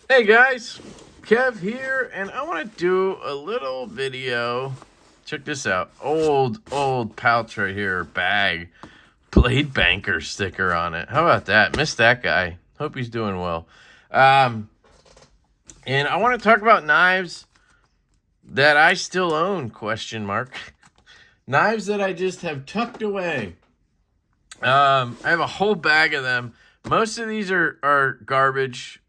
Hey guys, Kev here, and I want to do a little video. Check this out. Old pouch right here, bag. Blade Banker sticker on it. How about that? Missed that guy. Hope he's doing well. Um, and I want to talk about knives that I still own, question mark. Knives that I just have tucked away. I have a whole bag of them. Most of these are garbage.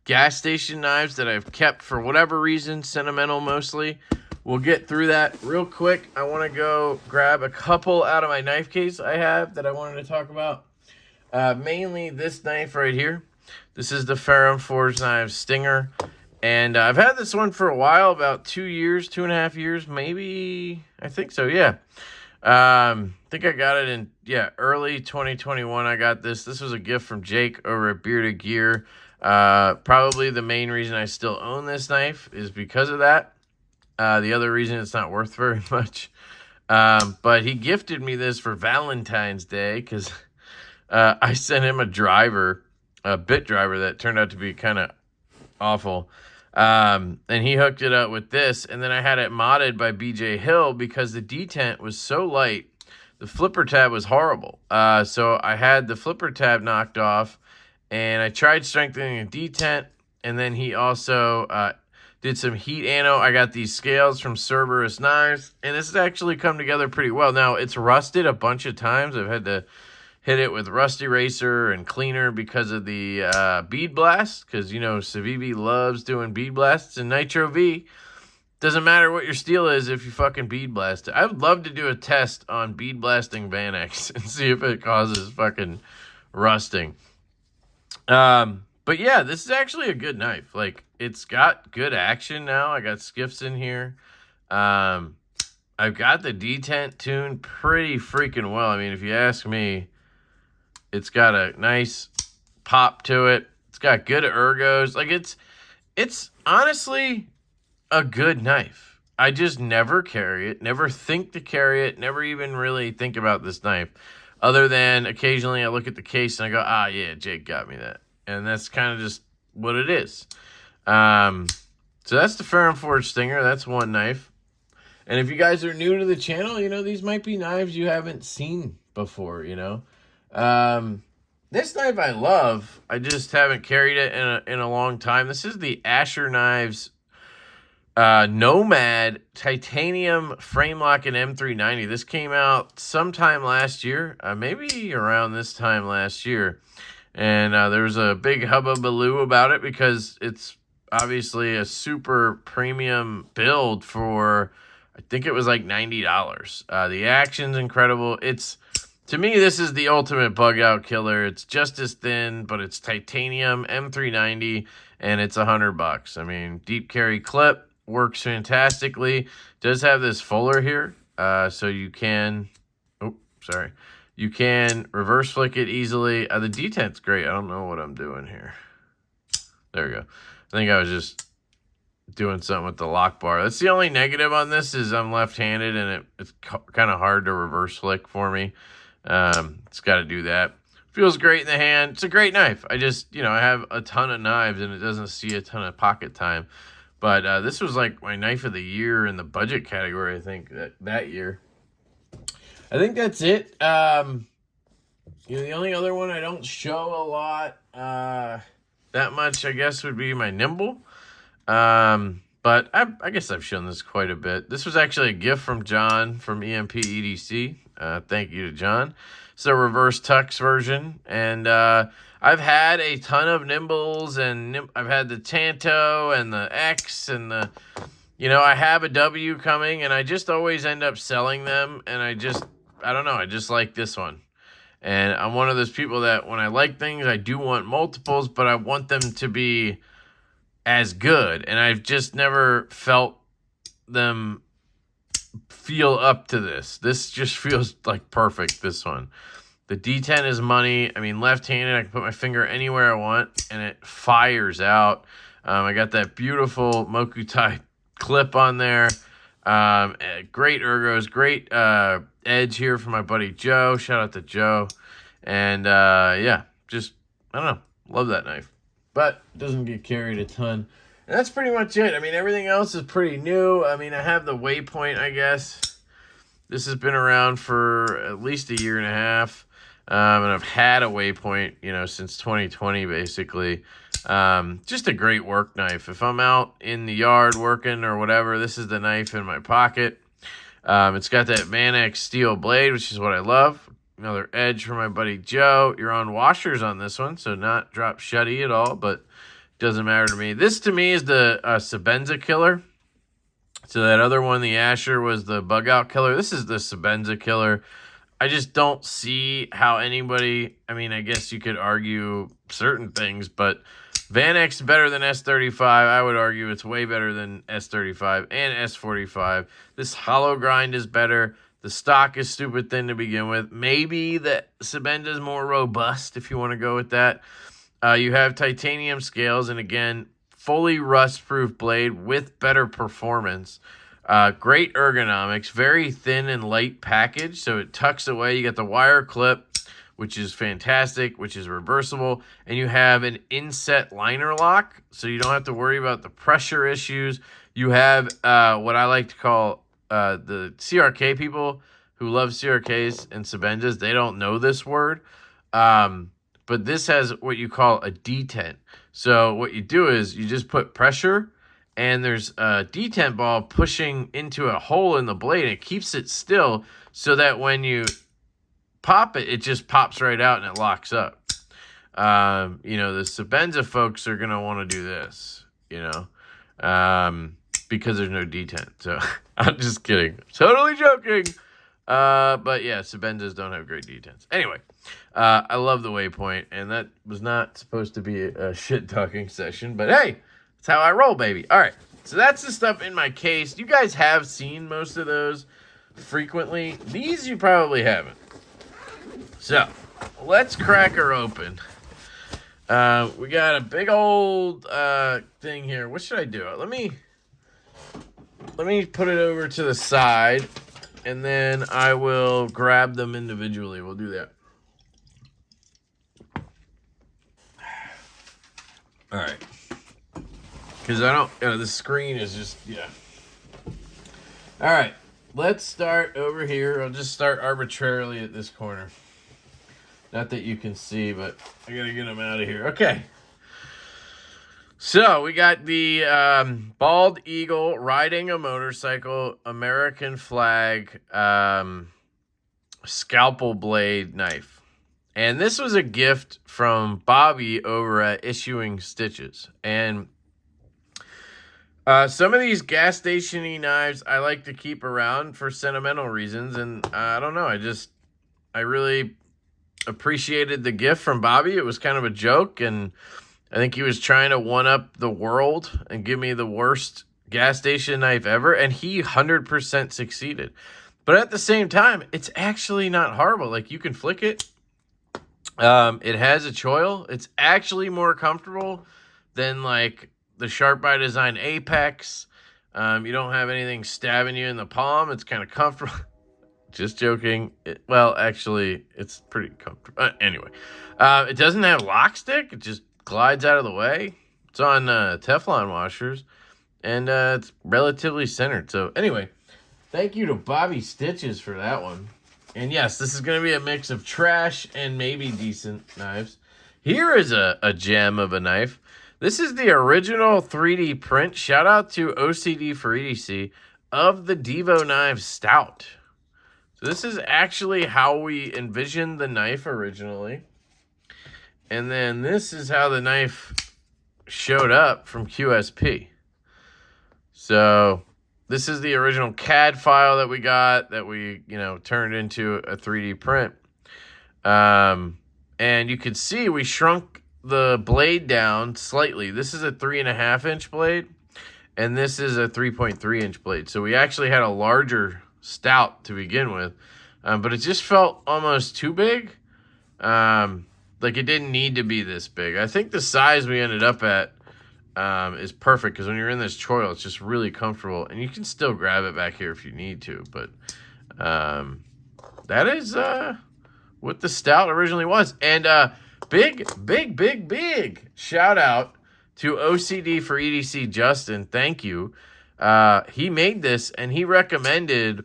Gas station knives that I've kept for whatever reason, sentimental mostly. We'll get through that real quick. I want to go grab a couple out of my knife case I have that I wanted to talk about. Mainly this knife right here. This is the Ferrum Forge Knives Stinger. And I've had this one for a while, about 2 years, 2.5 years, maybe. I think so, yeah. I think I got it in, early 2021. I got this. This was a gift from Jake over at Bearded Gear. Probably the main reason I still own this knife is because of that. The other reason it's not worth very much. But he gifted me this for Valentine's Day because I sent him a bit driver that turned out to be kind of awful. And he hooked it up with this, and then I had it modded by BJ Hill because the detent was so light. The flipper tab was horrible. So I had the flipper tab knocked off, and I tried strengthening the detent, and then he also did some heat anno. I got these scales from Cerberus Knives, and this has actually come together pretty well. Now, it's rusted a bunch of times. I've had to hit it with Rust Eraser and cleaner because of the bead blast, because, you know, Civivi loves doing bead blasts, and Nitro V, doesn't matter what your steel is if you fucking bead blast it. I would love to do a test on bead blasting Vanex and see if it causes fucking rusting. But yeah, this is actually a good knife. Like, it's got good action now. I got skiffs in here. I've got the detent tuned pretty freaking well. I mean, if you ask me, it's got a nice pop to it. It's got good ergos. Like, it's honestly a good knife. I just never carry it, never think to carry it, never even really think about this knife. Other than occasionally I look at the case and I go, yeah, Jake got me that. And that's kind of just what it is. So that's the Ferrum Forge Stinger. That's one knife. And if you guys are new to the channel, you know, these might be knives you haven't seen before, you know. This knife I love. I just haven't carried it in a long time. This is the Asher Knives Nomad Titanium Frame Lock and M390. This came out sometime last year, maybe around this time last year. And there was a big hubbubaloo about it because it's obviously a super premium build for, I think it was like $90. The action's incredible. To me, this is the ultimate bug out killer. It's just as thin, but it's titanium M390, and it's $100. I mean, deep carry clip works fantastically. Does have this fuller here, so you can. You can reverse flick it easily. The detent's great. I don't know what I'm doing here. There we go. I think I was just doing something with the lock bar. That's the only negative on this is I'm left-handed, and it's kind of hard to reverse flick for me. It's got to do that. Feels great in the hand. It's a great knife. I just, I have a ton of knives, and it doesn't see a ton of pocket time. But this was like my knife of the year in the budget category, I think, that year. I think that's it. The only other one I don't show a lot that much, I guess, would be my Nimble. But I guess I've shown this quite a bit. This was actually a gift from John from LeftyEDC. Thank you to John. It's a reverse tux version. And I've had a ton of Nimbles, and I've had the Tanto and the X and the... I have a W coming, and I just always end up selling them, and I don't know, I just like this one. And I'm one of those people that when I like things, I do want multiples, but I want them to be as good, and I've just never felt them feel up to this. This just feels like perfect, this one. The D10 is money. I mean, left-handed, I can put my finger anywhere I want, and it fires out. I got that beautiful Mokutai clip on there. Great ergos, great edge here from my buddy Joe. Shout out to Joe. And yeah, just, I don't know, love that knife. but it doesn't get carried a ton. And that's pretty much it. I mean, everything else is pretty new. I mean, I have the Waypoint, I guess. This has been around for at least a year and a half. And I've had a Waypoint, you know, since 2020, basically. Just a great work knife. If I'm out in the yard working or whatever, this is the knife in my pocket. It's got that Vanex steel blade, which is what I love. Another edge for my buddy Joe. You're on washers on this one, so not drop shutty at all, but doesn't matter to me. This, to me, is the Sebenza killer. So that other one, the Asher, was the bug out killer. This is the Sebenza killer. I just don't see how anybody, I mean, I guess you could argue certain things, but Vanex is better than S35. I would argue it's way better than S35 and S45. This hollow grind is better. The stock is stupid thin to begin with. Maybe the Sebenza is more robust if you want to go with that. You have titanium scales, and again, fully rust-proof blade with better performance. Great ergonomics, very thin and light package, so it tucks away. You got the wire clip, which is fantastic, which is reversible, and you have an inset liner lock, so you don't have to worry about the pressure issues. You have what I like to call the CRK people who love CRKs and Sebenzas. They don't know this word, but this has what you call a detent. So what you do is you just put pressure, and there's a detent ball pushing into a hole in the blade. And it keeps it still so that when you pop it, it just pops right out and it locks up. You know, the Sebenza folks are going to want to do this, you know, because there's no detent. So I'm just kidding. Totally joking. But yeah, Sebenzas don't have great detents. Anyway, I love the Waypoint, and that was not supposed to be a shit-talking session, but hey, that's how I roll, baby. All right, so that's the stuff in my case. You guys have seen most of those frequently. These you probably haven't. So, let's crack her open. We got a big old thing here. What should I do? Let me put it over to the side, and then I will grab them individually. We'll do that. All right. Because I don't, the screen is just, yeah. All right. Let's start over here. I'll just start arbitrarily at this corner. Not that you can see, but I got to get them out of here. Okay. So we got the Bald Eagle riding a motorcycle, American flag, scalpel blade knife. And this was a gift from Bobby over at Issuing Stitches. And some of these gas station-y knives I like to keep around for sentimental reasons. And I don't know, I really appreciated the gift from Bobby. It was kind of a joke, and I think he was trying to one-up the world and give me the worst gas station knife ever, and he 100% succeeded. But at the same time, it's actually not horrible. Like, you can flick it. It has a choil. It's actually more comfortable than, like, the Sharp by Design Apex. You don't have anything stabbing you in the palm. It's kind of comfortable. Just joking. Well, actually, it's pretty comfortable. Anyway, it doesn't have lock stick. It just glides out of the way. It's on Teflon washers, and it's relatively centered. So anyway, thank you to Bobby Stitches for that one. And yes, this is going to be a mix of trash and maybe decent knives. Here is a gem of a knife. This is the original 3D print. Shout out to OCD for EDC of the Devo Knives Stout. So this is actually how we envisioned the knife originally. And then this is how the knife showed up from QSP. So this is the original CAD file that we got that we, turned into a 3D print. And you can see we shrunk the blade down slightly. This is a 3.5-inch blade, and this is a 3.3-inch blade. So we actually had a larger stout to begin with, but it just felt almost too big. Like it didn't need to be this big. I think the size we ended up at is perfect, because when you're in this choil, it's just really comfortable, and you can still grab it back here if you need to. But that is what the stout originally was. And big shout out to OCD for EDC Justin, thank you. He made this and he recommended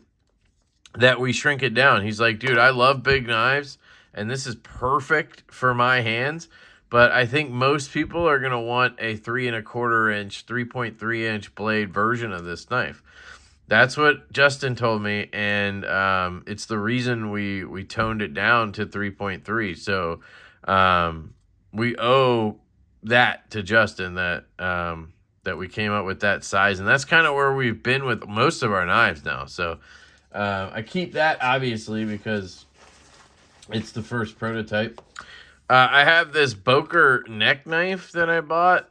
that we shrink it down. He's like, dude, I love big knives and this is perfect for my hands, but I think most people are going to want a 3 1/4 inch, 3.3 inch blade version of this knife. That's what Justin told me, and it's the reason we toned it down to 3.3. So we owe that to Justin, that that we came up with that size, and that's kind of where we've been with most of our knives now. So I keep that obviously because it's the first prototype. I have this Boker neck knife that I bought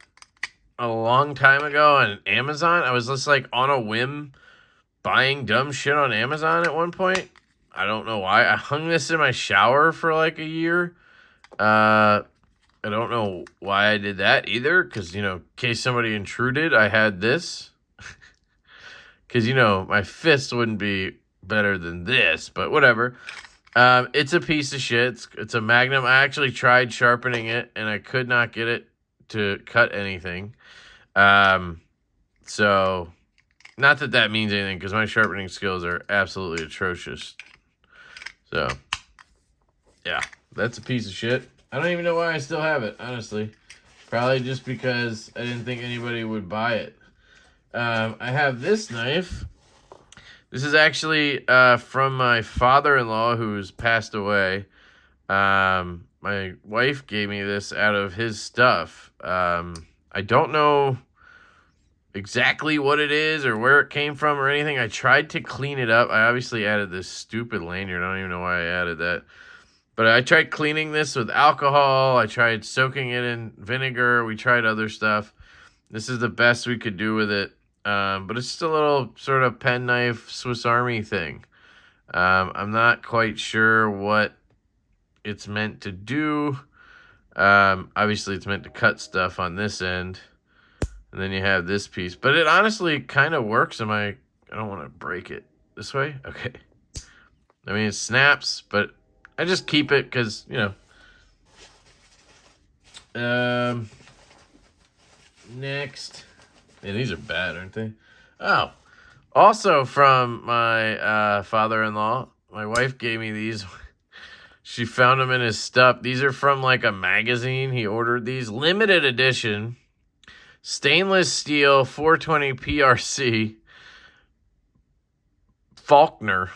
a long time ago on Amazon. I was just like on a whim buying dumb shit on Amazon at one point. I don't know why. I hung this in my shower for like a year. I don't know why I did that either, because, you know, in case somebody intruded, I had this. Because, you know, my fist wouldn't be better than this, but whatever. It's a piece of shit. It's a Magnum. I actually tried sharpening it, and I could not get it to cut anything. So... not that that means anything, because my sharpening skills are absolutely atrocious. So, yeah, that's a piece of shit. I don't even know why I still have it, honestly. Probably just because I didn't think anybody would buy it. I have this knife. This is actually from my father-in-law who's passed away. My wife gave me this out of his stuff. I don't know exactly what it is or where it came from or anything. I tried to clean it up. I obviously added this stupid lanyard. I don't even know why I added that. But I tried cleaning this with alcohol. I tried soaking it in vinegar. We tried other stuff. This is the best we could do with it. But it's just a little sort of penknife Swiss Army thing. I'm not quite sure what it's meant to do. Obviously, it's meant to cut stuff on this end. And then you have this piece. But it honestly kind of works. I don't want to break it. This way? Okay. I mean, it snaps, but I just keep it because, you know. Next. Yeah, these are bad, aren't they? Oh. Also from my father-in-law. My wife gave me these. She found them in his stuff. These are from like a magazine. He ordered these. Limited edition. Stainless steel 420 PRC Faulkner.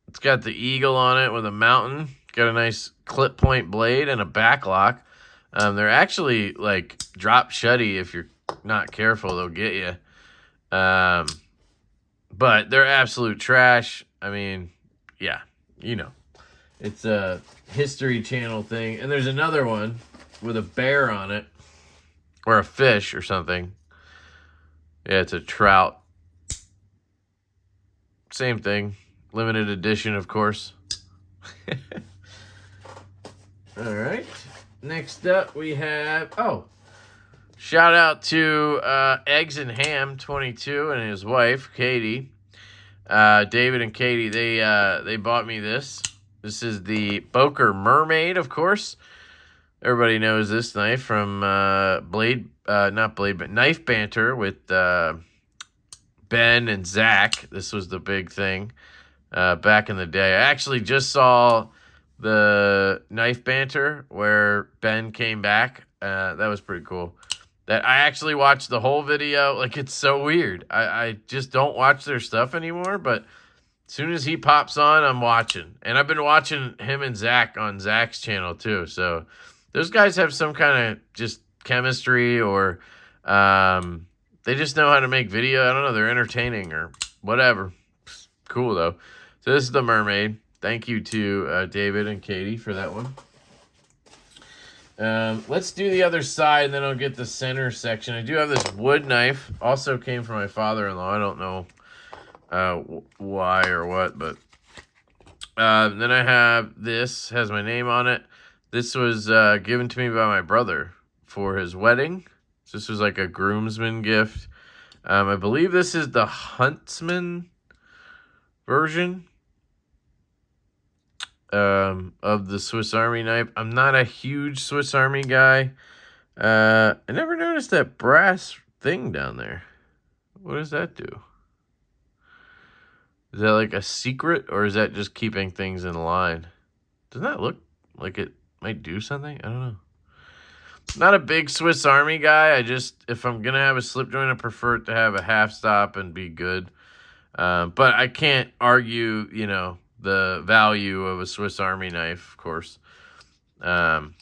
It's got the eagle on it with a mountain. Got a nice clip point blade and a back lock. They're actually like drop shutty. If you're not careful, they'll get you. But they're absolute trash. I mean, yeah, you know. It's a History Channel thing. And there's another one with a bear on it. Or a fish or something. Yeah, it's a trout. Same thing. Limited edition, of course. All right. Next up, we have... oh. Shout out to Eggs and Ham 22 and his wife, Katie. David and Katie, they bought me this. This is the Boker Mermaid, of course. Everybody knows this knife from not Blade, but Knife Banter with Ben and Zach. This was the big thing back in the day. I actually just saw the Knife Banter where Ben came back. That was pretty cool. That I actually watched the whole video. Like, it's so weird. I just don't watch their stuff anymore, but as soon as he pops on, I'm watching. And I've been watching him and Zach on Zach's channel too, so... those guys have some kind of just chemistry or they just know how to make video. I don't know. They're entertaining or whatever. Cool, though. So this is the Mermaid. Thank you to David and Katie for that one. Let's do the other side, and then I'll get the center section. I do have this wood knife. Also came from my father-in-law. I don't know why or what, but then I have this. Has my name on it. This was given to me by my brother for his wedding. So this was like a groomsman gift. I believe this is the Huntsman version of the Swiss Army knife. I'm not a huge Swiss Army guy. I never noticed that brass thing down there. What does that do? Is that like a secret, or is that just keeping things in line? Doesn't that look like it might do something? I don't know. Not a big Swiss Army guy. If I'm going to have a slip joint, I prefer it to have a half stop and be good. But I can't argue, the value of a Swiss Army knife, of course. Got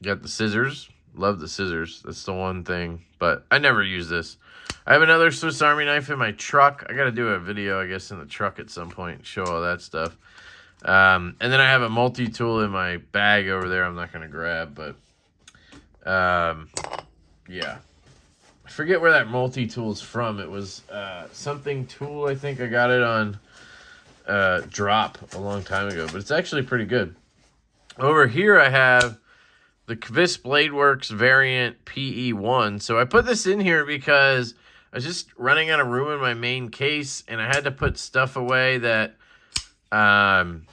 the scissors. Love the scissors. That's the one thing. But I never use this. I have another Swiss Army knife in my truck. I got to do a video, I guess, in the truck at some point. Show all that stuff. And then I have a multi-tool in my bag over there I'm not going to grab. But, yeah. I forget where that multi-tool is from. It was something tool. I think I got it on Drop a long time ago. But it's actually pretty good. Over here I have the Kvis Bladeworks variant PE1. So I put this in here because I was just running out of room in my main case, and I had to put stuff away that I'm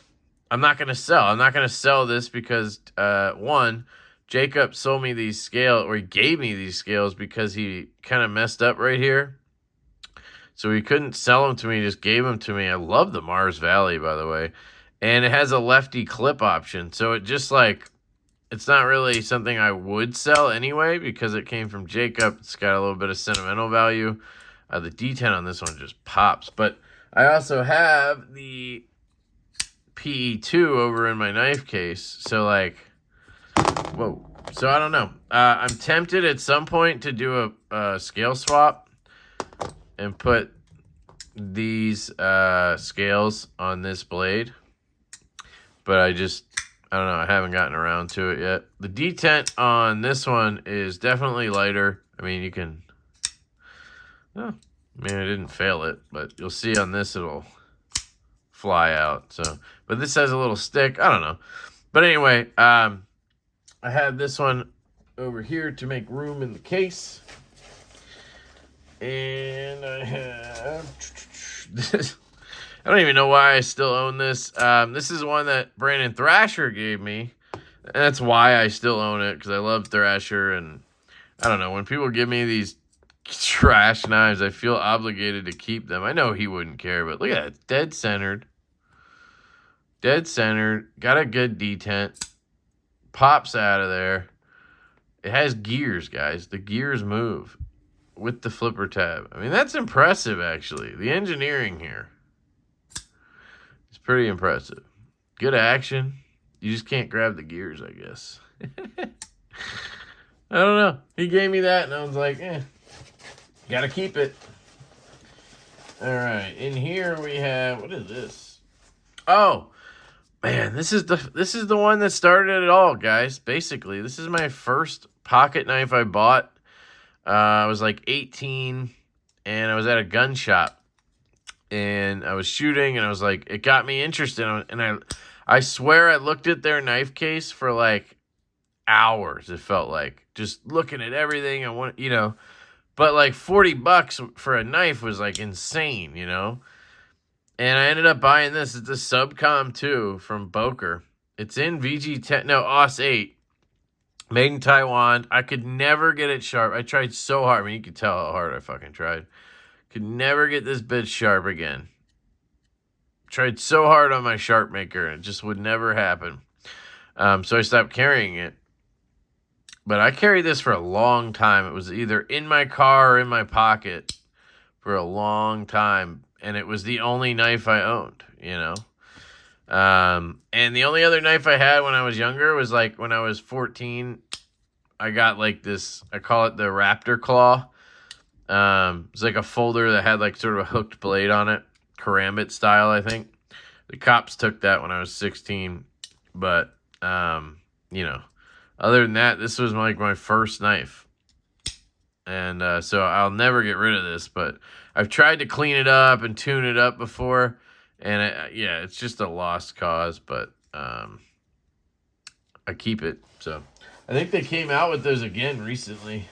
not going to sell. I'm not going to sell this because, one, Jacob sold me these scales, or he gave me these scales because he kind of messed up right here. So he couldn't sell them to me, he just gave them to me. I love the Mars Valley, by the way. And it has a lefty clip option. So it just it's not really something I would sell anyway because it came from Jacob. It's got a little bit of sentimental value. The D10 on this one just pops. But I also have the PE2 over in my knife case. So whoa. So I don't know. I'm tempted at some point to do a scale swap and put these scales on this blade. But I don't know. I haven't gotten around to it yet. The detent on this one is definitely lighter. I mean, you can... Oh, I didn't fail it, but you'll see on this it'll fly out. But this has a little stick. I don't know. But anyway, I have this one over here to make room in the case. And I have this. I don't even know why I still own this. This is one that Brandon Thrasher gave me. And that's why I still own it, because I love Thrasher. And I don't know, when people give me these trash knives, I feel obligated to keep them. I know he wouldn't care, but look at that. Dead centered. Dead centered. Got a good detent. Pops out of there. It has gears, guys. The gears move with the flipper tab. I mean, that's impressive, actually. The engineering here. Pretty impressive. Good action. You just can't grab the gears, I guess. I don't know. He gave me that, and I was like, gotta keep it. All right. In here we have, what is this? Oh, man, this is the one that started it all, guys. Basically, this is my first pocket knife I bought. I was like 18, and I was at a gun shop. And I was shooting, and I was like, it got me interested. And I swear I looked at their knife case for hours. It felt like just looking at everything. I want, but $40 for a knife was insane, And I ended up buying this. It's a Subcom 2 from Boker. It's in VG10, no, AUS 8, made in Taiwan. I could never get it sharp. I tried so hard. I mean, you could tell how hard I fucking tried. Could never get this bitch sharp again. Tried so hard on my sharp maker, and it just would never happen. So I stopped carrying it. But I carried this for a long time. It was either in my car or in my pocket for a long time. And it was the only knife I owned, And the only other knife I had when I was younger was when I was 14, I got this, I call it the Raptor Claw. It's a folder that had sort of a hooked blade on it, karambit style, I think. The cops took that when I was 16, but other than that, this was my first knife, and so I'll never get rid of this. But I've tried to clean it up and tune it up before, and it's just a lost cause. But I keep it. So I think they came out with those again recently.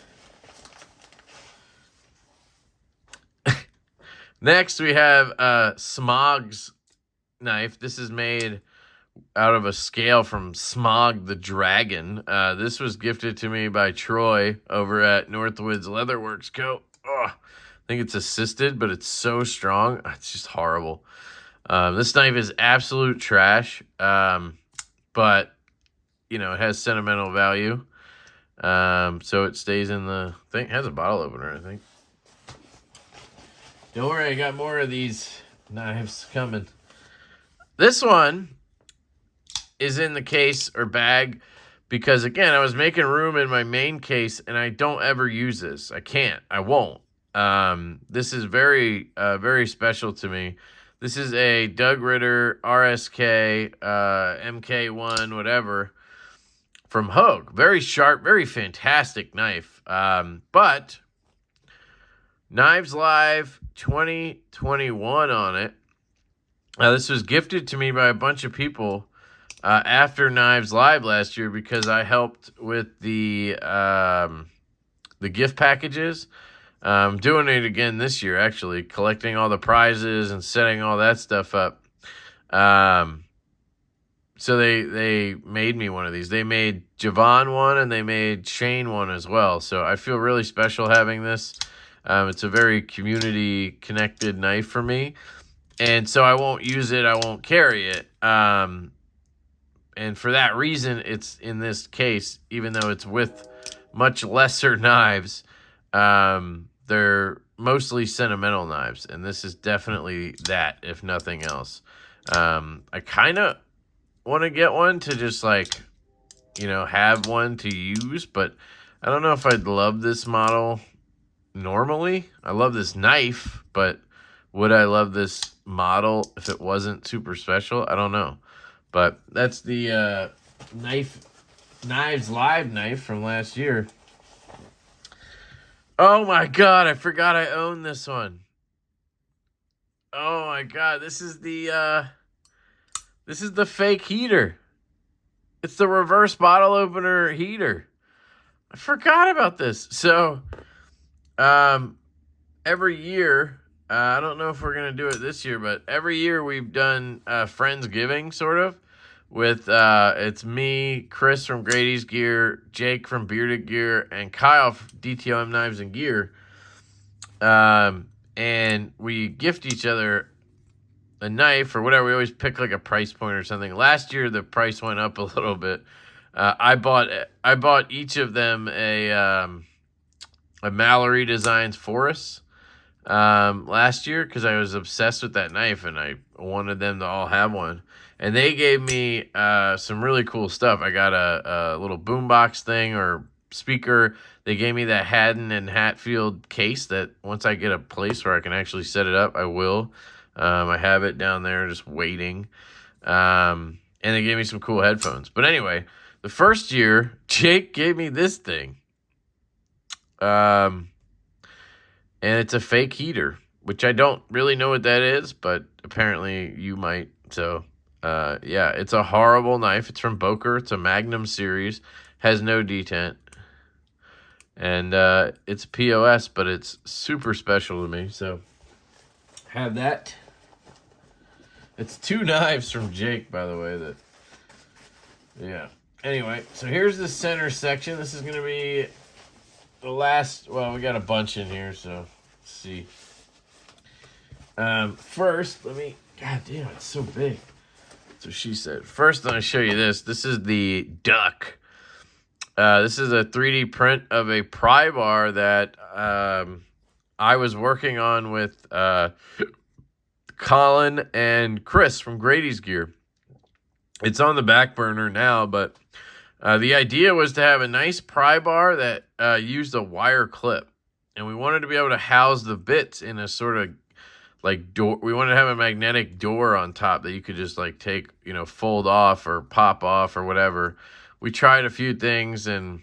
Next, we have Smog's knife. This is made out of a scale from Smog the Dragon. This was gifted to me by Troy over at Northwoods Leatherworks Co. Oh, I think it's assisted, but it's so strong. It's just horrible. This knife is absolute trash, but, you know, it has sentimental value. So it stays in the thing. It has a bottle opener, I think. Don't worry, I got more of these knives coming. This one is in the case or bag because, again, I was making room in my main case, and I don't ever use this. I can't. I won't. This is very, very special to me. This is a Doug Ritter RSK MK1 whatever from Hogue. Very sharp, very fantastic knife. But Knives Live 2021 on it. This was gifted to me by a bunch of people after Knives Live last year because I helped with the gift packages. Doing it again this year, actually, collecting all the prizes and setting all that stuff up. So they made me one of these. They made Javon one and they made Shane one as well. So I feel really special having this. It's a very community-connected knife for me. And so I won't use it. I won't carry it. And for that reason, it's in this case, even though it's with much lesser knives. They're mostly sentimental knives, and this is definitely that, if nothing else. I kind of want to get one to just, like, you know, have one to use, but I don't know if I'd love this model normally. I love this knife, but would I love this model if it wasn't super special? I don't know. But that's the Knives Live knife from last year. Oh my God, I forgot I own this one. Oh my God, this is the fake heater. It's the reverse bottle opener heater. I forgot about this. So, every year, I don't know if we're going to do it this year, but every year we've done Friendsgiving, sort of, with, it's me, Chris from Grady's Gear, Jake from Bearded Gear, and Kyle from DTOM Knives and Gear. And we gift each other a knife or whatever. We always pick like a price point or something. Last year, the price went up a little bit. I bought each of them a Mallory Designs Forest last year because I was obsessed with that knife and I wanted them to all have one. And they gave me some really cool stuff. I got a little boombox thing or speaker. They gave me that Haddon and Hatfield case that once I get a place where I can actually set it up, I will. I have it down there just waiting. And they gave me some cool headphones. But anyway, the first year, Jake gave me this thing. And it's a fake heater, which I don't really know what that is, but apparently you might. So, yeah, it's a horrible knife. It's from Boker. It's a Magnum series. Has no detent. And it's POS, but it's super special to me. So, have that. It's 2 knives from Jake, by the way. Yeah. Anyway, so here's the center section. This is going to be the last. Well, we got a bunch in here, so let's see. First, let me. God damn, it's so big. So she said. First, I'm going to show you this. This is the Duck. This is a 3D print of a pry bar that I was working on with Colin and Chris from Grady's Gear. It's on the back burner now, but the idea was to have a nice pry bar that used a wire clip. And we wanted to be able to house the bits in a sort of like door. We wanted to have a magnetic door on top that you could just like take, you know, fold off or pop off or whatever. We tried a few things and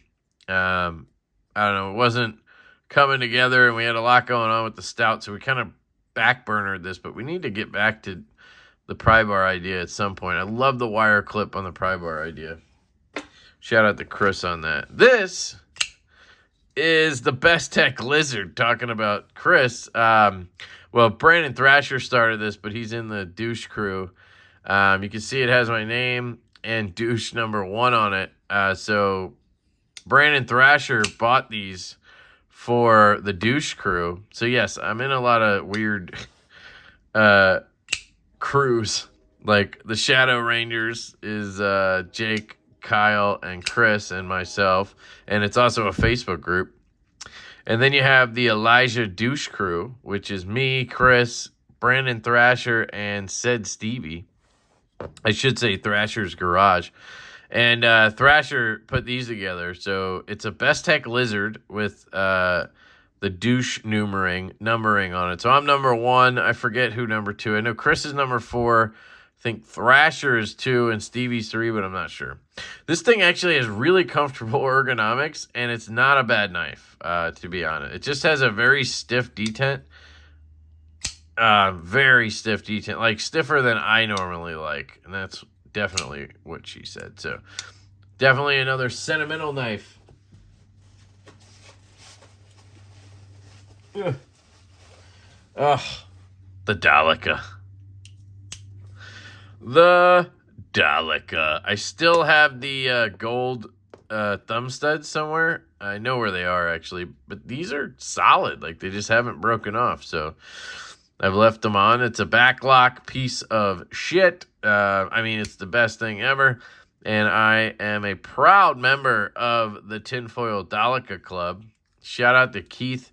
I don't know, it wasn't coming together and we had a lot going on with the stout. So we kind of backburnered this, but we need to get back to the pry bar idea at some point. I love the wire clip on the pry bar idea. Shout out to Chris on that. This is the Best Tech Lizard, talking about Chris. Well, Brandon Thrasher started this, but he's in the douche crew. You can see it has my name and douche number 1 on it. So Brandon Thrasher bought these for the douche crew. So yes, I'm in a lot of weird crews. Like the Shadow Rangers is Jake, Kyle, and Chris, and myself. And it's also a Facebook group. And then you have the Elijah Douche crew, which is me, Chris, Brandon Thrasher, and Said Stevie. I should say Thrasher's Garage. And Thrasher put these together. So it's a Best Tech Lizard with the douche numbering on it. So I'm number 1. I forget who number 2. I know Chris is number 4. I think Thrasher is 2 and Stevie's 3, but I'm not sure. This thing actually has really comfortable ergonomics, and it's not a bad knife, to be honest. It just has a very stiff detent. Very stiff detent, like stiffer than I normally like, and that's definitely what she said. So definitely another sentimental knife. Ugh. Oh, the Daleka. The Daleka. I still have the gold thumb studs somewhere. I know where they are, actually, but these are solid. Like, they just haven't broken off, so I've left them on. It's a backlock piece of shit. I mean, it's the best thing ever. And I am a proud member of the Tinfoil Daleka Club. Shout out to Keith,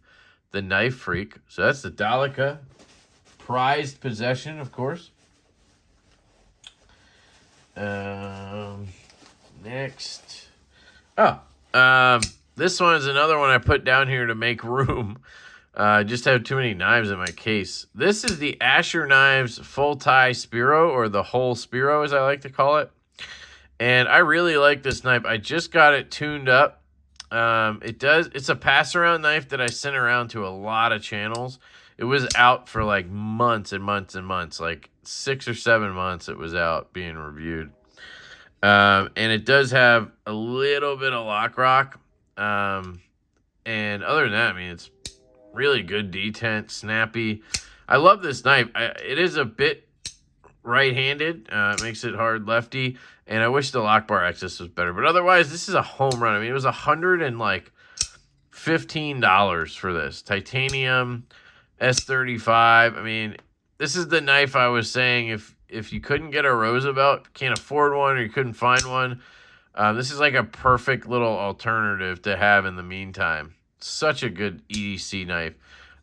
the Knife Freak. So that's the Daleka. Prized possession, of course. Next. This one is another one I put down here to make room. I just have too many knives in my case. This is the Asher Knives Full Tie Spiro, or the whole Spiro as I like to call it. And I really like this knife. I just got it tuned up. It's a pass-around knife that I sent around to a lot of channels. It was out for like months and months and months, like 6 or 7 months it was out being reviewed. And it does have a little bit of lock rock. And other than that, I mean, it's really good detent, snappy. I love this knife. It is a bit right-handed. It makes it hard lefty. And I wish the lock bar access was better. But otherwise, this is a home run. I mean, it was $115 for this. Titanium S35. I mean, this is the knife I was saying if you couldn't get a Roosevelt, can't afford one, or you couldn't find one, this is like a perfect little alternative to have in the meantime. Such a good EDC knife.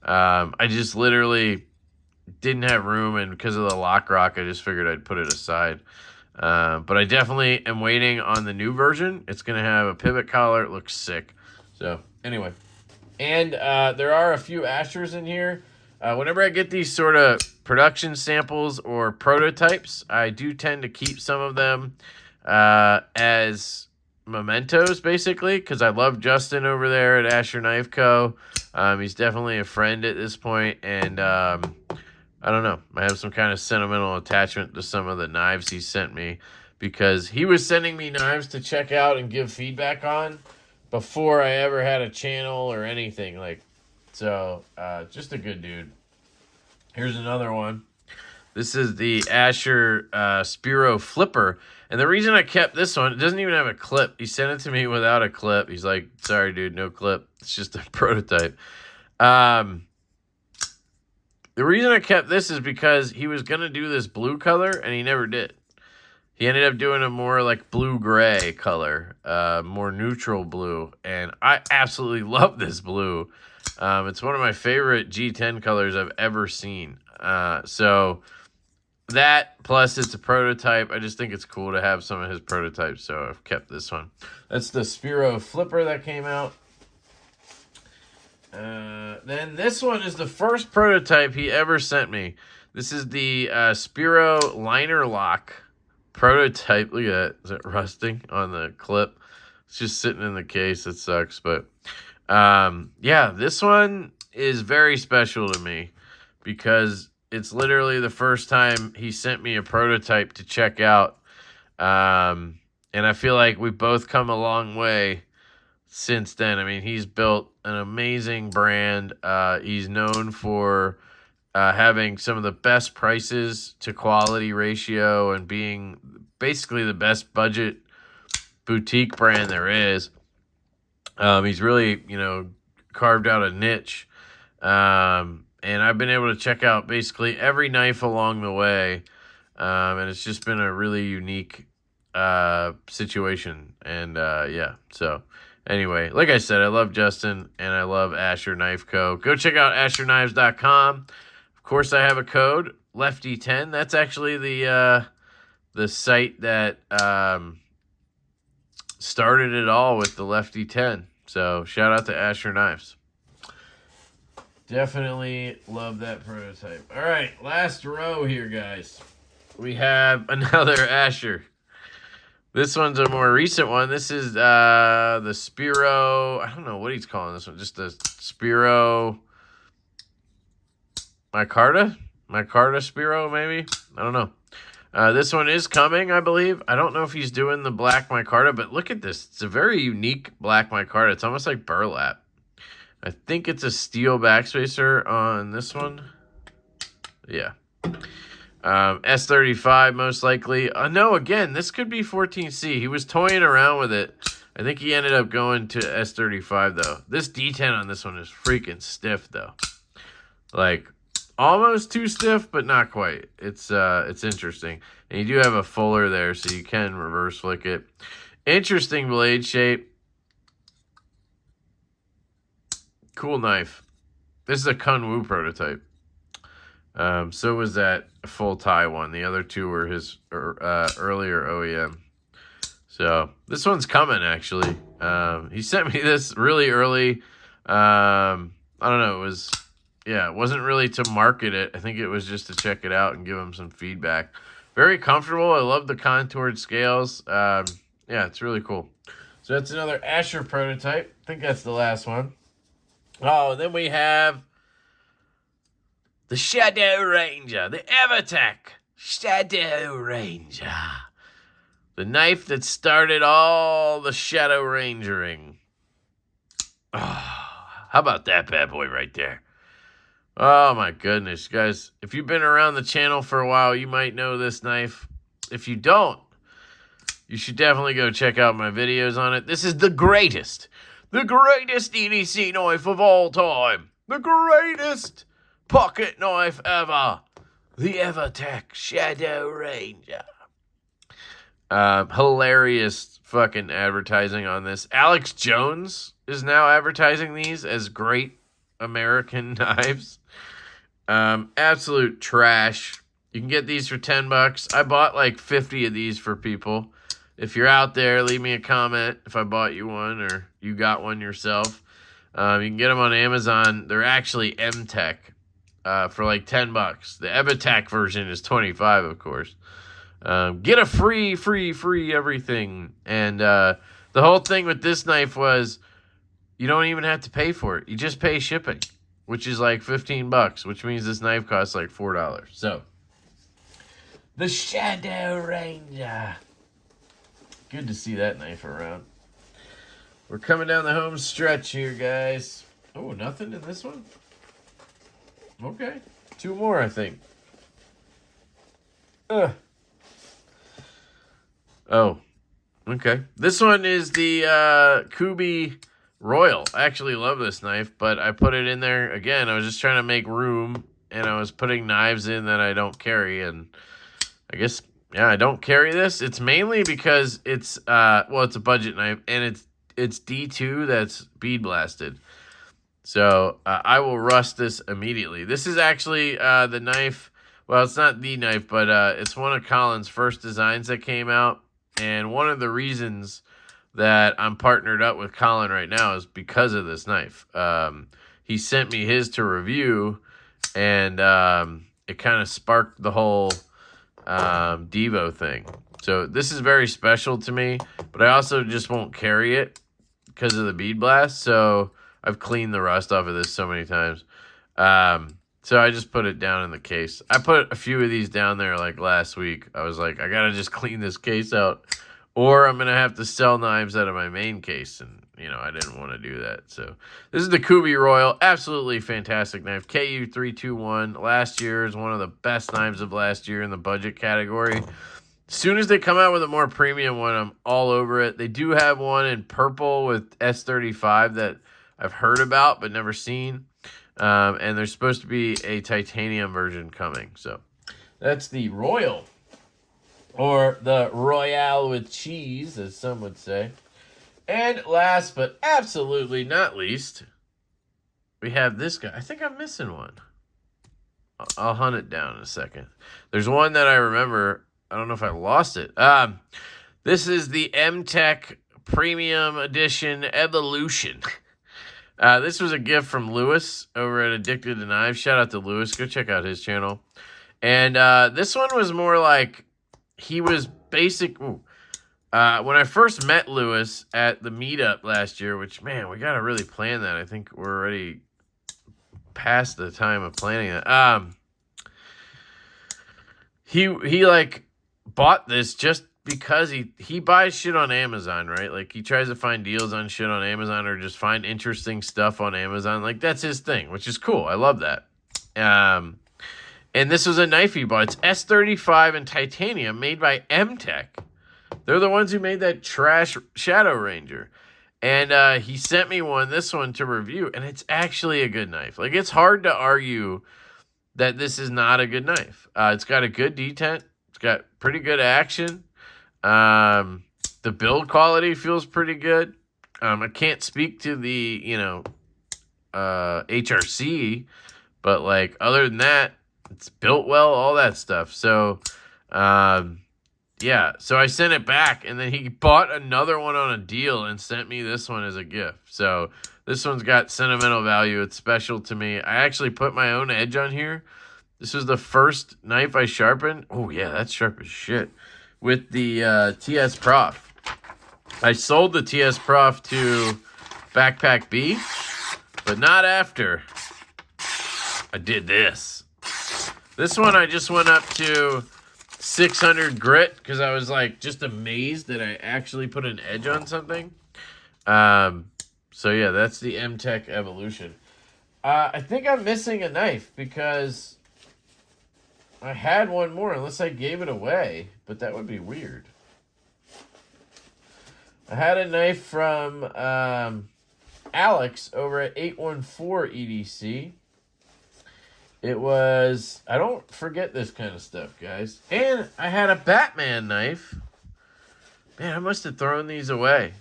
I just literally didn't have room, and because of the lock rock, I just figured I'd put it aside. But I definitely am waiting on the new version. It's going to have a pivot collar. It looks sick. So, anyway. And there are a few Ashers in here. Whenever I get these sort of production samples or prototypes, I do tend to keep some of them as mementos, basically, because I love Justin over there at Asher Knife Co. He's definitely a friend at this point, and I don't know. I have some kind of sentimental attachment to some of the knives he sent me, because he was sending me knives to check out and give feedback on before I ever had a channel or anything. So just a good dude. Here's another one. This is the Asher Spiro Flipper. And the reason I kept this one, it doesn't even have a clip. He sent it to me without a clip. He's like, sorry, dude, no clip. It's just a prototype. The reason I kept this is because he was going to do this blue color, and he never did. He ended up doing a more like blue-gray color, more neutral blue. And I absolutely love this blue. It's one of my favorite G10 colors I've ever seen. So that, plus it's a prototype. I just think it's cool to have some of his prototypes, so I've kept this one. That's the Spiro Flipper that came out. Then this one is the first prototype he ever sent me. This is the Spiro Liner Lock prototype. Look at that. Is it rusting on the clip? It's just sitting in the case. It sucks, but yeah, this one is very special to me because it's literally the first time he sent me a prototype to check out. And I feel like we've both come a long way since then. I mean, he's built an amazing brand. He's known for having some of the best prices to quality ratio and being basically the best budget boutique brand there is. He's really, carved out a niche. And I've been able to check out basically every knife along the way. And it's just been a really unique situation. And yeah, so anyway, like I said, I love Justin and I love Asher Knife Co. Go check out AsherKnives.com. Of course, I have a code, Lefty10. That's actually the site that started it all with the Lefty10. So shout out to Asher Knives. Definitely love that prototype. All right, last row here, guys. We have another Asher. This one's a more recent one. This is the Spiro. I don't know what he's calling this one. Just the Spiro Micarta? Micarta Spiro, maybe? I don't know. This one is coming, I believe. I don't know if he's doing the black micarta, but look at this. It's a very unique black micarta. It's almost like burlap. I think it's a steel backspacer on this one. Yeah. S35 most likely. No, again, this could be 14C. He was toying around with it. I think he ended up going to S35, though. This D10 on this one is freaking stiff, though. Like, almost too stiff, but not quite. It's interesting. And you do have a fuller there, so you can reverse flick it. Interesting blade shape. Cool knife. This is a Kunwu prototype. So was that full tie one. The other two were his earlier OEM. So this one's coming, actually. He sent me this really early. I don't know. It wasn't really to market it. I think it was just to check it out and give him some feedback. Very comfortable. I love the contoured scales. Yeah, it's really cool. So that's another Asher prototype. I think that's the last one. Oh, and then we have the Shadow Ranger, the EverTech Shadow Ranger. The knife that started all the Shadow Rangering. Oh, how about that bad boy right there? Oh my goodness, guys. If you've been around the channel for a while, you might know this knife. If you don't, you should definitely go check out my videos on it. This is the greatest EDC knife of all time. The greatest pocket knife ever. The EverTech Shadow Ranger. Hilarious fucking advertising on this. Alex Jones is now advertising these as great American knives. Absolute trash. You can get these for $10. I bought like 50 of these for people. If you're out there, leave me a comment if I bought you one or you got one yourself. You can get them on Amazon. They're actually M-Tech for like $10. The EverTech version is $25, of course. Get a free everything. And the whole thing with this knife was you don't even have to pay for it. You just pay shipping, which is like $15, which means this knife costs like $4. So, the Shadow Ranger. Good to see that knife around. We're coming down the home stretch here, guys. Oh, nothing in this one? Okay. 2 more, I think. Oh, okay. This one is the Kubi Royal. I actually love this knife, but I put it in there. Again, I was just trying to make room, and I was putting knives in that I don't carry, and I guess, yeah, I don't carry this. It's mainly because it's, it's a budget knife, and it's D2 that's bead blasted. So I will rust this immediately. This is actually the knife. Well, it's not the knife, but it's one of Colin's first designs that came out. And one of the reasons that I'm partnered up with Colin right now is because of this knife. He sent me his to review, and it kind of sparked the whole Devo thing. So this is very special to me, but I also just won't carry it because of the bead blast. So I've cleaned the rust off of this so many times. So I just put it down in the case. I put a few of these down there like last week. I was like, I got to just clean this case out, or I'm going to have to sell knives out of my main case. And I didn't want to do that. So this is the Kubi Royal. Absolutely fantastic knife. KU321. Last year is one of the best knives of last year in the budget category. As soon as they come out with a more premium one, I'm all over it. They do have one in purple with S35 that I've heard about but never seen. And there's supposed to be a titanium version coming. So that's the Royal. Or the Royale with cheese, as some would say. And last but absolutely not least, we have this guy. I think I'm missing one. I'll hunt it down in a second. There's one that I remember. I don't know if I lost it. This is the M-Tech Premium Edition Evolution. This was a gift from Lewis over at Addicted to Knives. Shout out to Lewis. Go check out his channel. And this one was more like he was basic. When I first met Lewis at the meetup last year, which, man, we got to really plan that. I think we're already past the time of planning that. He like bought this just because he buys shit on Amazon, right? Like, he tries to find deals on shit on Amazon or just find interesting stuff on Amazon. Like, that's his thing, which is cool. I love that. And this was a knife he bought. It's S35 in titanium made by M-Tech. They're the ones who made that trash Shadow Ranger. And he sent me this one to review, and it's actually a good knife. Like, it's hard to argue that this is not a good knife. It's got a good detent. It's got pretty good action. The build quality feels pretty good. I can't speak to the, HRC, but, like, other than that, it's built well, all that stuff. So, yeah, so I sent it back, and then he bought another one on a deal and sent me this one as a gift. So this one's got sentimental value. It's special to me. I actually put my own edge on here. This was the first knife I sharpened. Oh, yeah, that's sharp as shit. With the TS Prof. I sold the TS Prof to Backpack B, but not after I did this. This one I just went up to 600 grit because I was like just amazed that I actually put an edge on something. So yeah, that's the M-Tech Evolution. I think I'm missing a knife because I had one more unless I gave it away, but that would be weird. I had a knife from Alex over at 814EDC. It was, I don't forget this kind of stuff, guys. And I had a Batman knife. Man, I must have thrown these away.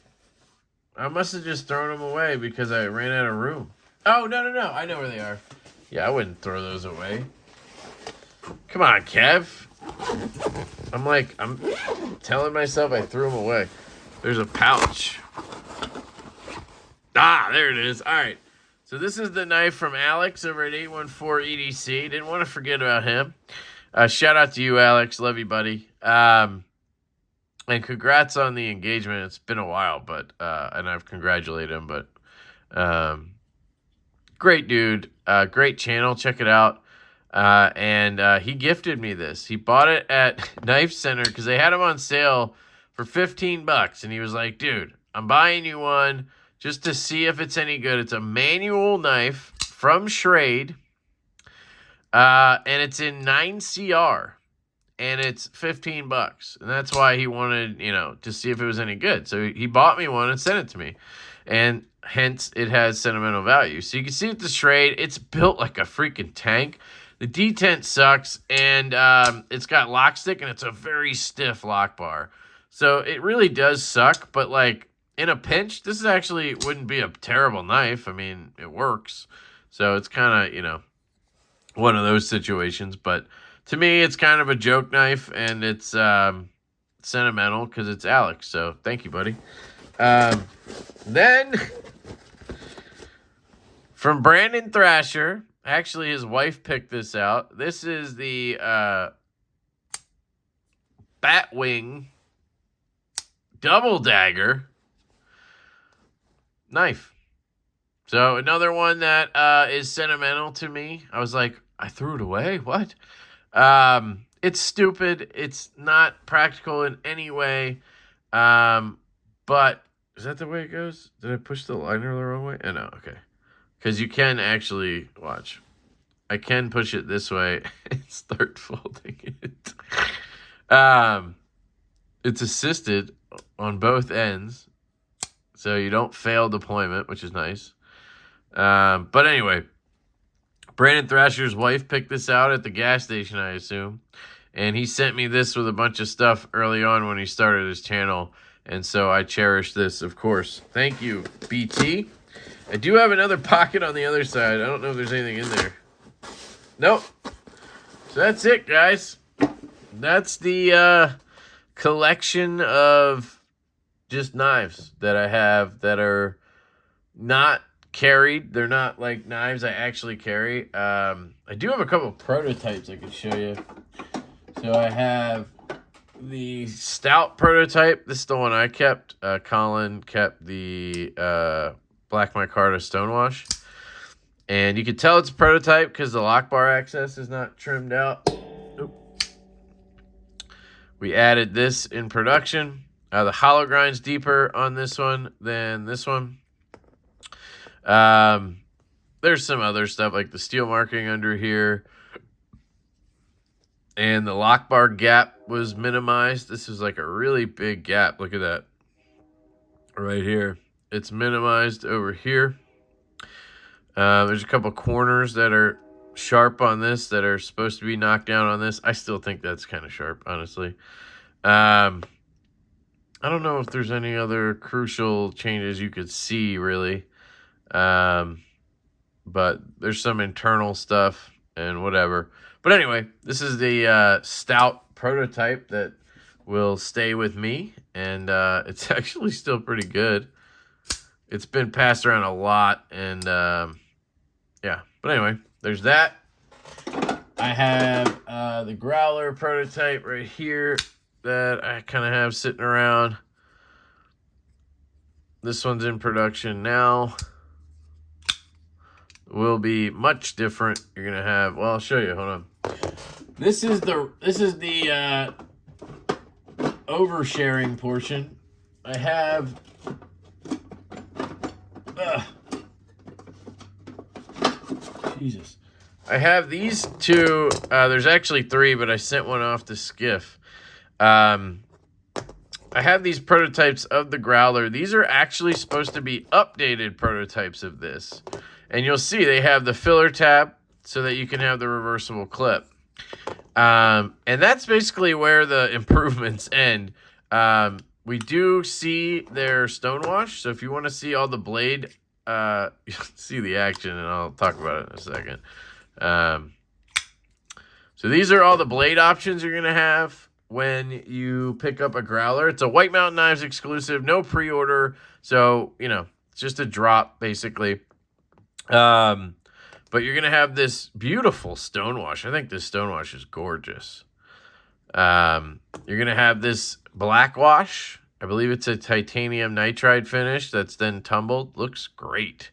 I must have just thrown them away because I ran out of room. Oh, no. I know where they are. Yeah, I wouldn't throw those away. Come on, Kev. I'm telling myself I threw them away. There's a pouch. Ah, there it is. All right. So this is the knife from Alex over at 814EDC. Didn't want to forget about him. Shout out to you, Alex. Love you, buddy. And congrats on the engagement. It's been a while, but and I've congratulated him. But great dude. Great channel. Check it out. And he gifted me this. He bought it at Knife Center because they had them on sale for $15. And he was like, dude, I'm buying you one just to see if it's any good. It's a manual knife from Schrade. And it's in 9CR. And it's $15. And that's why he wanted, to see if it was any good. So he bought me one and sent it to me. And hence, it has sentimental value. So you can see it's the Schrade. It's built like a freaking tank. The detent sucks. And it's got lock stick. And it's a very stiff lock bar. So it really does suck. But, like, in a pinch, this actually wouldn't be a terrible knife. I mean, it works. So it's kind of, one of those situations. But to me, it's kind of a joke knife, and it's sentimental because it's Alex. So thank you, buddy. Then, from Brandon Thrasher, actually his wife picked this out. This is the Batwing Double Dagger knife. So another one that is sentimental to me. I was like, I threw it away? What? It's stupid. It's not practical in any way. But Is that the way it goes? Did I push the liner the wrong way? Oh, no, okay. Because you can actually, watch. I can push it this way and start folding it. It's assisted on both ends, so you don't fail deployment, which is nice. But anyway, Brandon Thrasher's wife picked this out at the gas station, I assume. And he sent me this with a bunch of stuff early on when he started his channel. And so I cherish this, of course. Thank you, BT. I do have another pocket on the other side. I don't know if there's anything in there. Nope. So that's it, guys. That's the collection of just knives that I have that are not carried. They're not like knives I actually carry. I do have a couple of prototypes I could show you. So I have the stout prototype. This is the one I kept. Colin kept the Black Micarta Stonewash. And you can tell it's a prototype because the lock bar access is not trimmed out. Oop. We added this in production. The hollow grind's deeper on this one than this one. There's some other stuff like the steel marking under here. And the lock bar gap was minimized. This is like a really big gap. Look at that. Right here. It's minimized over here. There's a couple corners that are sharp on this that are supposed to be knocked down on this. I still think that's kind of sharp, honestly. I don't know if there's any other crucial changes you could see, really. But there's some internal stuff and whatever. But anyway, this is the stout prototype that will stay with me. And it's actually still pretty good. It's been passed around a lot. And yeah, but anyway, there's that. I have the Growler prototype right here that I kind of have sitting around. This one's in production now. Will be much different. You're gonna have, well, I'll show you. Hold on. This is the oversharing portion. I have Jesus. I have these two. There's actually three, but I sent one off to Skiff. I have these prototypes of the Growler. These are actually supposed to be updated prototypes of this. And you'll see they have the filler tab so that you can have the reversible clip. And that's basically where the improvements end. We do see their stonewash. So if you want to see all the blade, you'll see the action, and I'll talk about it in a second. So these are all the blade options you're going to have when you pick up a Growler. It's a White Mountain Knives exclusive, no pre-order. So, you know, it's just a drop, basically. But you're going to have this beautiful stonewash. I think this stonewash is gorgeous. You're going to have this black wash. I believe it's a titanium nitride finish that's then tumbled. Looks great.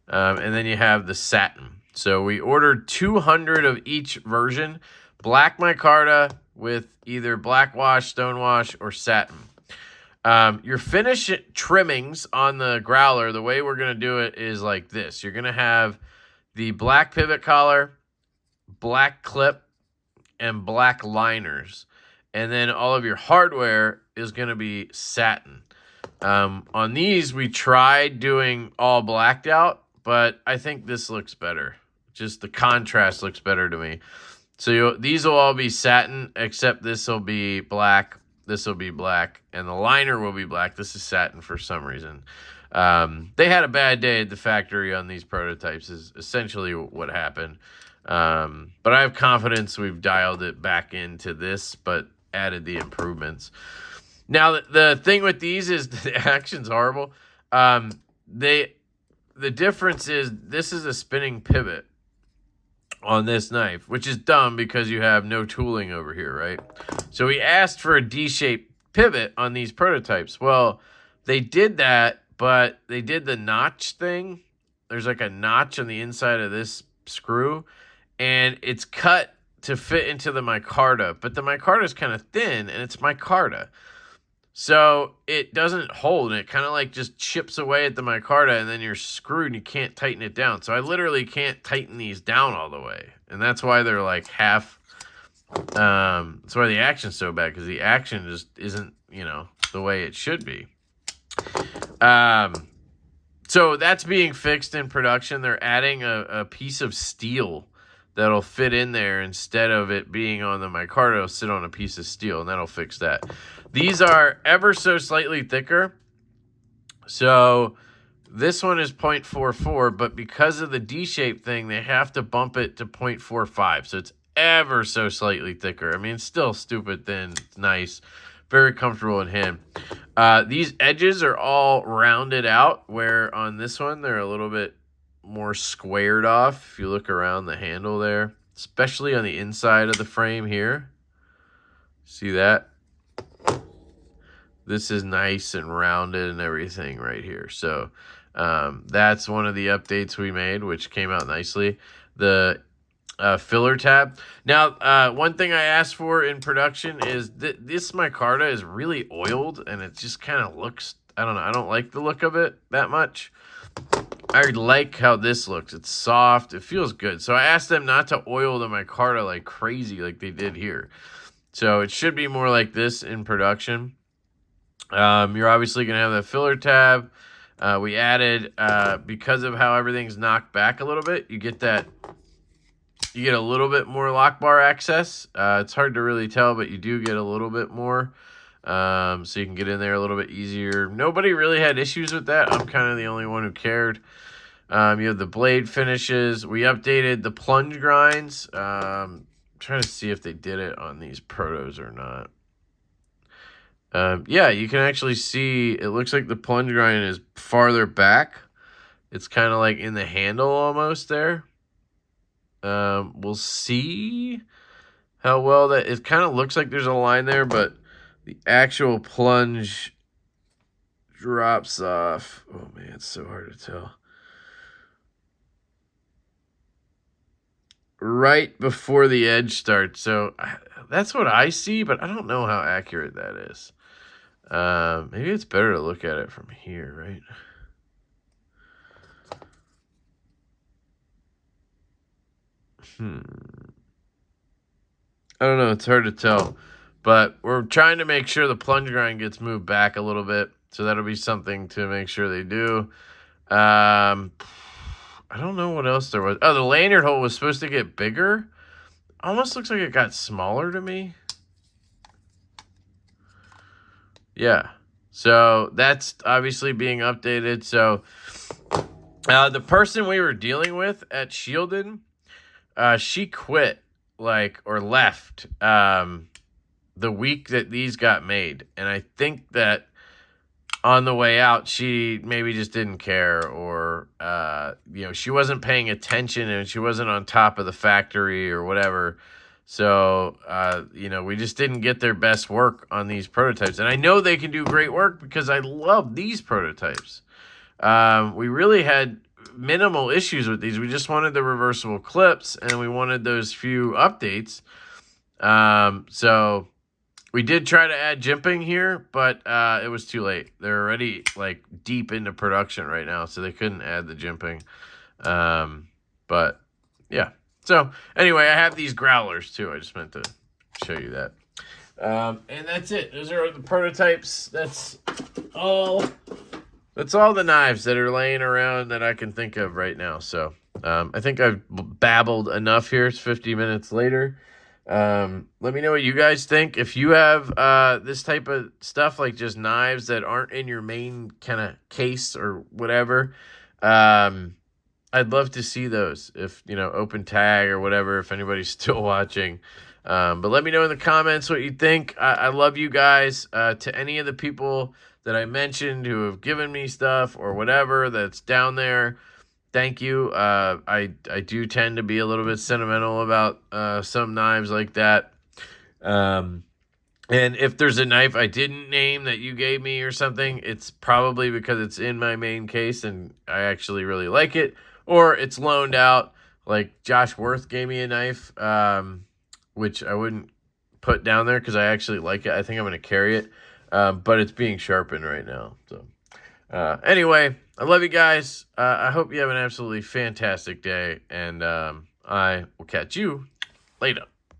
And then you have the satin. So we ordered 200 of each version. Black micarta with either black wash, stonewash, or satin. Your finish trimmings on the Growler, the way we're going to do it is like this. You're going to have the black pivot collar, black clip, and black liners. And then all of your hardware is going to be satin. On these, we tried doing all blacked out, but I think this looks better. Just the contrast looks better to me. So these will all be satin, except this will be black. This will be black, and the liner will be black. This is satin for some reason. They had a bad day at the factory on these prototypes is essentially what happened. But I have confidence we've dialed it back into this, but added the improvements. Now, the thing with these is the action's horrible. The difference is this is a spinning pivot on this knife, which is dumb because you have no tooling over here, right? So we asked for a D-shaped pivot on these prototypes. Well, they did that, but they did the notch thing. There's like a notch on the inside of this screw, and it's cut to fit into the micarta, but the micarta is kind of thin, and it's micarta. So it doesn't hold, and it kind of like just chips away at the micarta, and then you're screwed and you can't tighten it down. So I literally can't tighten these down all the way. And that's why they're like half, that's why the action's so bad, because the action just isn't, you know, the way it should be. So that's being fixed in production. They're adding a piece of steel that'll fit in there instead of it being on the micarta. It'll sit on a piece of steel, and that'll fix that. These are ever so slightly thicker. So this one is 0.44, but because of the D-shape thing, they have to bump it to 0.45. So it's ever so slightly thicker. I mean, it's still stupid thin. It's nice. Very comfortable in hand. These edges are all rounded out, where on this one, they're a little bit more squared off. If you look around the handle there, especially on the inside of the frame here. See that? This is nice and rounded and everything right here. So that's one of the updates we made, which came out nicely. The filler tab. Now, one thing I asked for in production is this micarta is really oiled, and it just kind of looks, I don't know, I don't like the look of it that much. I like how this looks. It's soft. It feels good. So I asked them not to oil the micarta like crazy like they did here. So it should be more like this in production. You're obviously going to have the filler tab. We added, because of how everything's knocked back a little bit, you get a little bit more lock bar access. It's hard to really tell, but you do get a little bit more. So you can get in there a little bit easier. Nobody really had issues with that. I'm kind of the only one who cared. You have the blade finishes. We updated the plunge grinds. Trying to see if they did it on these protos or not. Yeah, you can actually see, it looks like the plunge grind is farther back. It's kind of like in the handle almost there. We'll see how well that, it kind of looks like there's a line there, but the actual plunge drops off. Oh man, it's so hard to tell. Right before the edge starts. So that's what I see, but I don't know how accurate that is. Maybe it's better to look at it from here, right? I don't know. It's hard to tell. But we're trying to make sure the plunge grind gets moved back a little bit. So that'll be something to make sure they do. I don't know what else there was. Oh, the lanyard hole was supposed to get bigger. Almost looks like it got smaller to me. Yeah. So that's obviously being updated. So the person we were dealing with at Shielded, she quit, or left the week that these got made. And I think that on the way out, she maybe just didn't care, or, she wasn't paying attention and she wasn't on top of the factory or whatever. So, we just didn't get their best work on these prototypes. And I know they can do great work because I love these prototypes. We really had minimal issues with these. We just wanted the reversible clips, and we wanted those few updates. So we did try to add jimping here, but it was too late. They're already deep into production right now, so they couldn't add the jimping. But yeah. So anyway, I have these growlers too. I just meant to show you that. And that's it. Those are the prototypes. That's all the knives that are laying around that I can think of right now. So I think I've babbled enough here. It's 50 minutes later. Let me know what you guys think. If you have this type of stuff, like just knives that aren't in your main kind of case or whatever, I'd love to see those. If, open tag or whatever, if anybody's still watching. But let me know in the comments what you think. I love you guys. To any of the people that I mentioned who have given me stuff or whatever that's down there, thank you. I do tend to be a little bit sentimental about some knives like that. And if there's a knife I didn't name that you gave me or something, it's probably because it's in my main case and I actually really like it. Or it's loaned out. Like Josh Worth gave me a knife, which I wouldn't put down there because I actually like it. I think I'm going to carry it. but it's being sharpened right now. So anyway, I love you guys. I hope you have an absolutely fantastic day, and I will catch you later.